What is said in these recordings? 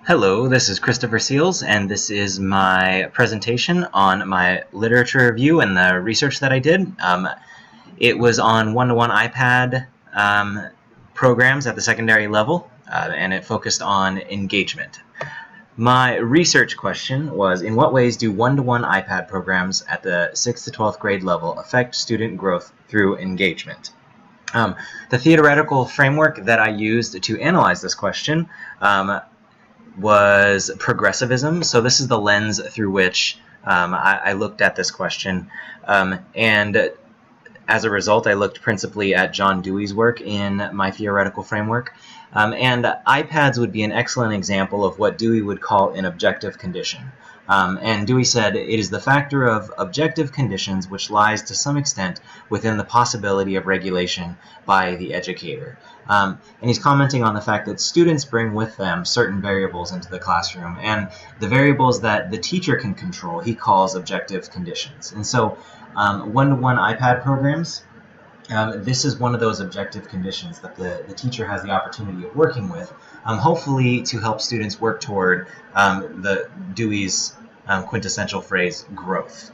Hello, this is Christopher Seals, and this is my presentation on my literature review and the research that I did. It was on one-to-one iPad programs at the secondary level, and it focused on engagement. My research question was, in what ways do one-to-one iPad programs at the 6th to 12th grade level affect student growth through engagement? The theoretical framework that I used to analyze this question was progressivism. So this is the lens through which I looked at this question. And as a result, I looked principally at John Dewey's work in my theoretical framework. And iPads would be an excellent example of what Dewey would call an objective condition. And Dewey said, it is the factor of objective conditions which lies to some extent within the possibility of regulation by the educator. And he's commenting on the fact that students bring with them certain variables into the classroom, and the variables that the teacher can control he calls objective conditions. And so one-to-one iPad programs, this is one of those objective conditions that the teacher has the opportunity of working with, hopefully to help students work toward the Dewey's quintessential phrase, growth.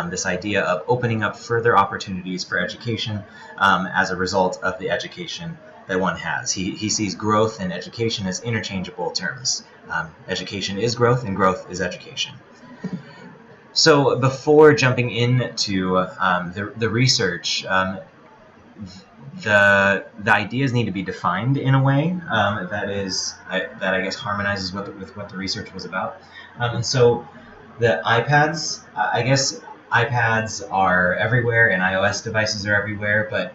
This idea of opening up further opportunities for education as a result of the education that one has. He sees growth and education as interchangeable terms. Education is growth, and growth is education. So before jumping into the research, the ideas need to be defined in a way that I guess harmonizes with what the research was about. And so the iPads, I guess iPads are everywhere and iOS devices are everywhere, but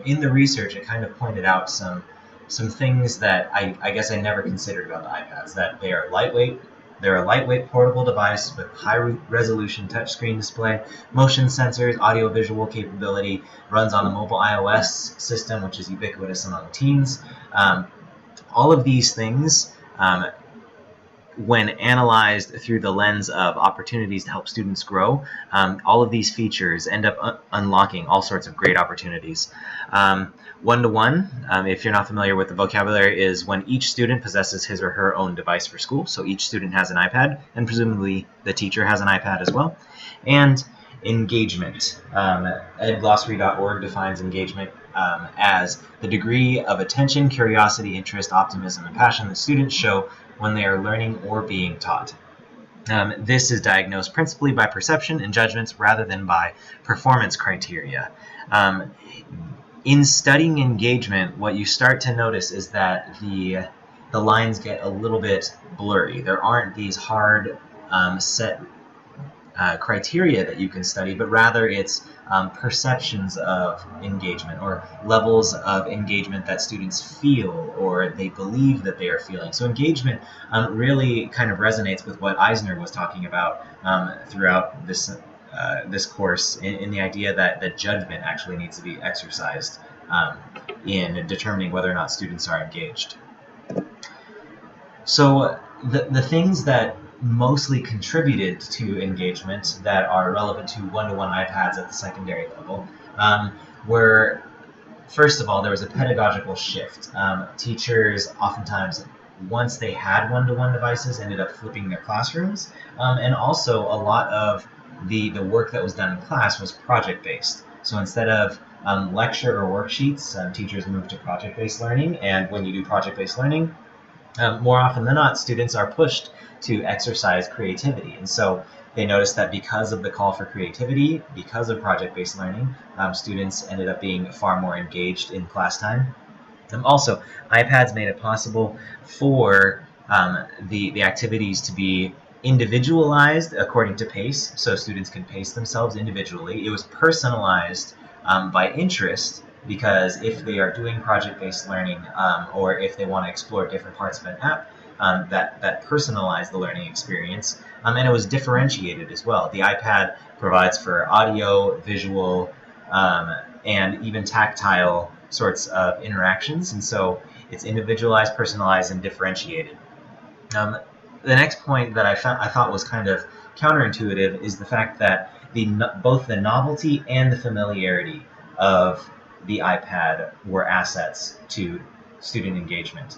in the research it kind of pointed out some things that I guess I never considered about the iPads, that they are lightweight. They're a lightweight portable device with high-resolution touchscreen display, motion sensors, audio-visual capability, runs on the mobile iOS system, which is ubiquitous among teens. All of these things, when analyzed through the lens of opportunities to help students grow, all of these features end up unlocking all sorts of great opportunities. One-to-one, if you're not familiar with the vocabulary, is when each student possesses his or her own device for school. So each student has an iPad, and presumably the teacher has an iPad as well. And engagement. edglossary.org defines engagement as the degree of attention, curiosity, interest, optimism, and passion that students show when they are learning or being taught. This is diagnosed principally by perception and judgments rather than by performance criteria. In studying engagement, what you start to notice is that the lines get a little bit blurry. There aren't these hard set criteria that you can study, but rather it's perceptions of engagement or levels of engagement that students feel or they believe that they are feeling. So engagement really kind of resonates with what Eisner was talking about throughout this course in the idea that judgment actually needs to be exercised in determining whether or not students are engaged. So the things that mostly contributed to engagement that are relevant to one-to-one iPads at the secondary level were, first of all, there was a pedagogical shift. Teachers oftentimes, once they had one-to-one devices, ended up flipping their classrooms, and also a lot of the work that was done in class was project-based. So instead of lecture or worksheets, teachers moved to project-based learning, and when you do project-based learning, more often than not, students are pushed to exercise creativity. And so they noticed that because of the call for creativity, because of project-based learning, students ended up being far more engaged in class time. Also, iPads made it possible for the activities to be individualized according to pace, so students can pace themselves individually. It was personalized by interest, because if they are doing project-based learning or if they want to explore different parts of an app, that personalized the learning experience, and it was differentiated as well. The iPad provides for audio, visual, and even tactile sorts of interactions, and so it's individualized, personalized, and differentiated. The next point that I thought was kind of counterintuitive is the fact that both the novelty and the familiarity of the iPad were assets to student engagement.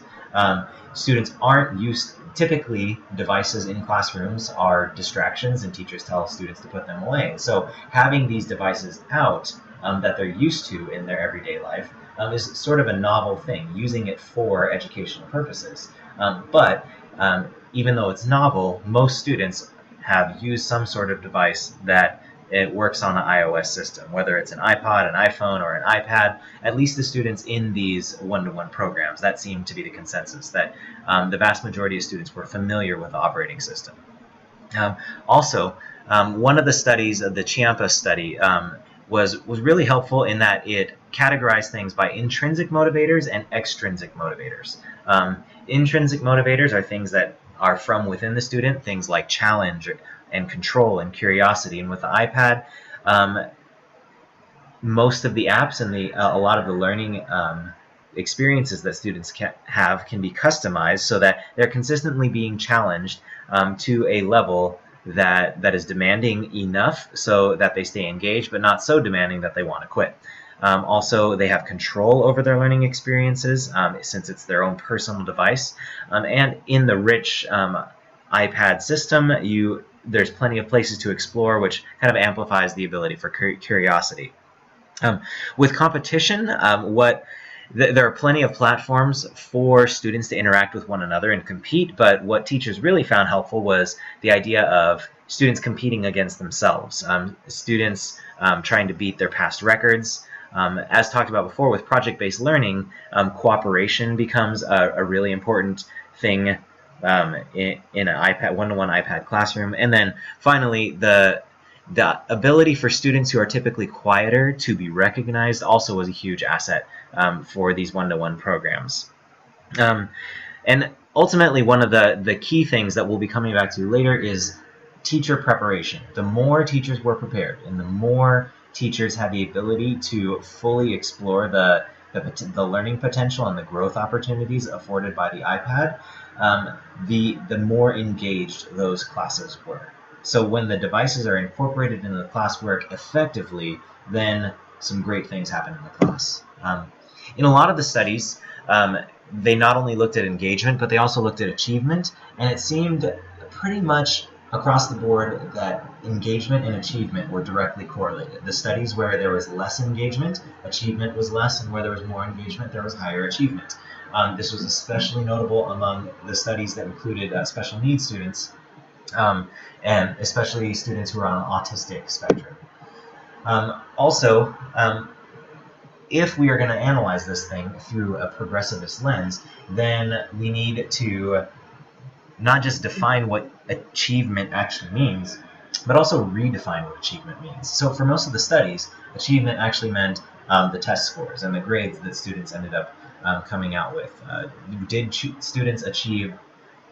Students aren't used typically, devices in classrooms are distractions, and teachers tell students to put them away. So having these devices out that they're used to in their everyday life is sort of a novel thing, using it for educational purposes. But even though it's novel, most students have used some sort of device that it works on an iOS system, whether it's an iPod, an iPhone, or an iPad. At least the students in these one-to-one programs, that seemed to be the consensus, that the vast majority of students were familiar with the operating system. Also, one of the studies, the Chiampa study, was really helpful in that it categorized things by intrinsic motivators and extrinsic motivators. Intrinsic motivators are things that are from within the student, things like challenge and control and curiosity. And with the iPad, most of the apps and a lot of the learning experiences that students can be customized so that they're consistently being challenged to a level that is demanding enough so that they stay engaged, but not so demanding that they want to quit. Also, they have control over their learning experiences since it's their own personal device. And in the rich iPad system, there's plenty of places to explore, which kind of amplifies the ability for curiosity. With competition, there are plenty of platforms for students to interact with one another and compete, but what teachers really found helpful was the idea of students competing against themselves, students trying to beat their past records. As talked about before, with project-based learning, cooperation becomes a really important thing in an iPad, one-to-one iPad classroom. And then finally, the ability for students who are typically quieter to be recognized also was a huge asset for these one-to-one programs. And ultimately, one of the key things that we'll be coming back to later is teacher preparation. The more teachers were prepared and the more teachers had the ability to fully explore the learning potential and the growth opportunities afforded by the iPad, the more engaged those classes were. So when the devices are incorporated into the classwork effectively, then some great things happen in the class. In a lot of the studies, they not only looked at engagement, but they also looked at achievement, and it seemed pretty much across the board that engagement and achievement were directly correlated. The studies where there was less engagement, achievement was less, and where there was more engagement, there was higher achievement. This was especially notable among the studies that included special needs students, and especially students who are on an autistic spectrum. Also, if we are going to analyze this thing through a progressivist lens, then we need to not just define what achievement actually means, but also redefine what achievement means. So for most of the studies, achievement actually meant the test scores and the grades that students ended up coming out with. Did students achieve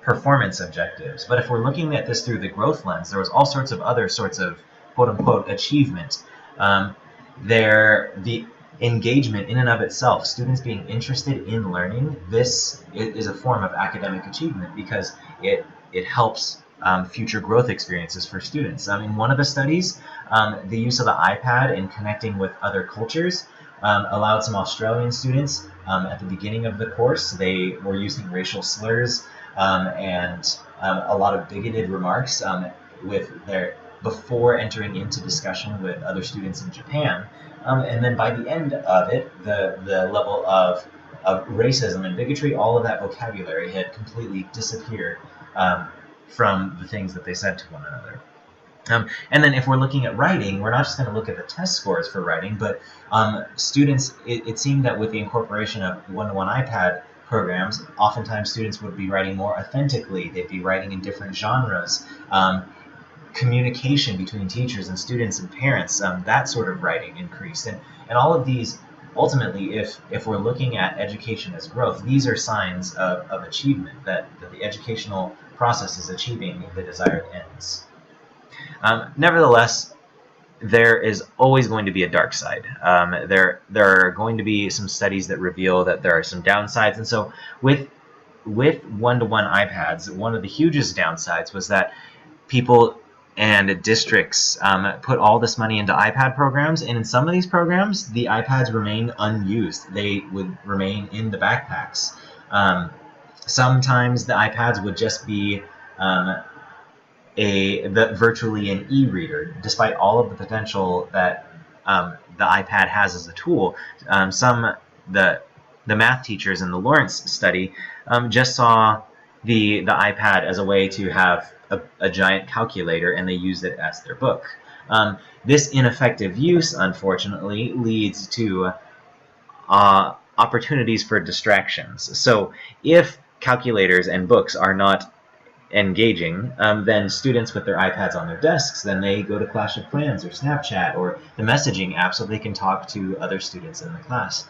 performance objectives? But if we're looking at this through the growth lens, there was all sorts of other sorts of quote-unquote achievement. The engagement in and of itself, students being interested in learning, this is a form of academic achievement because it helps future growth experiences for students. In one of the studies, the use of the iPad in connecting with other cultures allowed some Australian students at the beginning of the course, they were using racial slurs and a lot of bigoted remarks before entering into discussion with other students in Japan. And then by the end of it, the level of racism and bigotry, all of that vocabulary had completely disappeared from the things that they said to one another. And then if we're looking at writing, we're not just going to look at the test scores for writing, but students, it seemed that with the incorporation of one-to-one iPad programs, oftentimes students would be writing more authentically, they'd be writing in different genres. Communication between teachers and students and parents, that sort of writing increased. And all of these, ultimately, if we're looking at education as growth, these are signs of achievement, that the educational process is achieving the desired ends. Nevertheless, there is always going to be a dark side. There are going to be some studies that reveal that there are some downsides. And so with one-to-one iPads, one of the hugest downsides was that people and districts put all this money into iPad programs, and in some of these programs, the iPads remain unused. They would remain in the backpacks. Sometimes the iPads would just be virtually an e-reader, despite all of the potential that the iPad has as a tool. The math teachers in the Lawrence study just saw the iPad as a way to have a giant calculator, and they used it as their book. This ineffective use, unfortunately, leads to opportunities for distractions. So if calculators and books are not engaging, then students with their iPads on their desks, then they go to Clash of Clans or Snapchat or the messaging app so they can talk to other students in the class.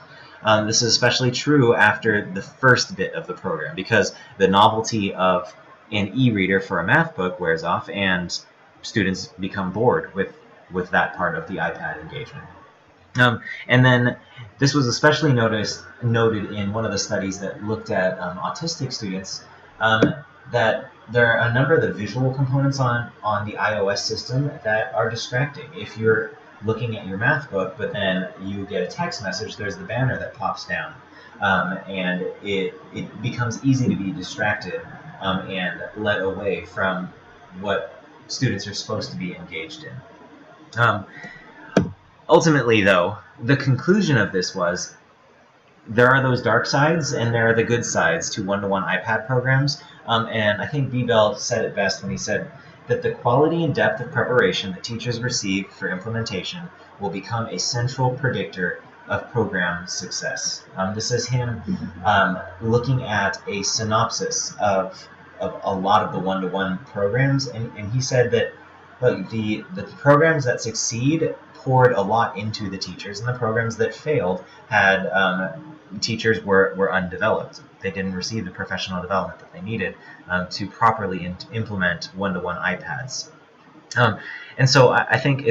This is especially true after the first bit of the program, because the novelty of an e-reader for a math book wears off and students become bored with that part of the iPad engagement. And then this was especially noted in one of the studies that looked at autistic students, that there are a number of the visual components on the iOS system that are distracting. If you're looking at your math book, but then you get a text message, there's the banner that pops down, and it becomes easy to be distracted and led away from what students are supposed to be engaged in. Ultimately, though, the conclusion of this was there are those dark sides and there are the good sides to one-to-one iPad programs. And I think B-Bell said it best when he said that the quality and depth of preparation that teachers receive for implementation will become a central predictor of program success. This is him looking at a synopsis of a lot of the one-to-one programs, and he said that the programs that succeed poured a lot into the teachers, and the programs that failed had teachers were undeveloped. They didn't receive the professional development that they needed to properly implement one-to-one iPads. And so I think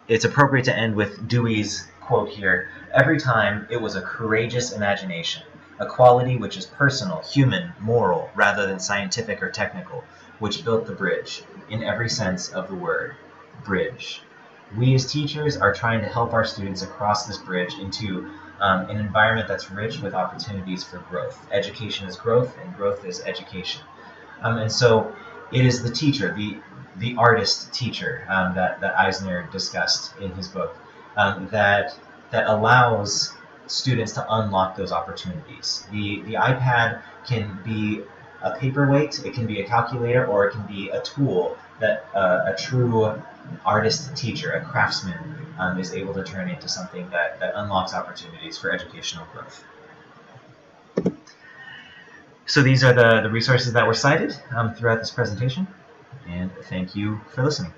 it's appropriate to end with Dewey's quote here: "Every time it was a courageous imagination, a quality which is personal, human, moral, rather than scientific or technical, which built the bridge, in every sense of the word, bridge. We as teachers are trying to help our students across this bridge into an environment that's rich with opportunities for growth. Education is growth, and growth is education." And so it is the teacher, the artist teacher that Eisner discussed in his book, that allows students to unlock those opportunities. The iPad can be a paperweight, it can be a calculator, or it can be a tool that a true artist teacher, a craftsman, is able to turn into something that unlocks opportunities for educational growth. So these are the resources that were cited throughout this presentation, and thank you for listening.